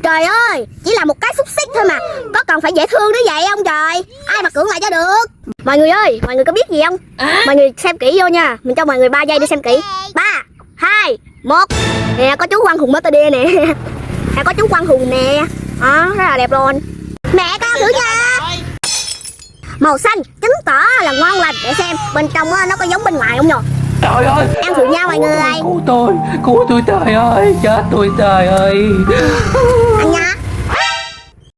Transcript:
Trời ơi, chỉ là một cái xúc xích thôi mà, có cần phải dễ thương đến vậy không trời? Ai mà cưỡng lại cho được. Mọi người ơi, mọi người có biết gì không? Mọi người xem kỹ vô nha. Mình cho mọi người 3 giây đi xem kỹ. 3, 2, 1. Nè, có chú Quang Hùng Mr. D nè. Nè, có chú Quang Hùng nè. Đó, rất là đẹp luôn. Mẹ con thử nha. Màu xanh chứng tỏ là ngon lành. Để xem bên trong nó có giống bên ngoài không nhỉ? Trời ơi, ăn thử nha mọi người. cứu tôi trời ơi, chết tôi trời ơi. Ăn nha.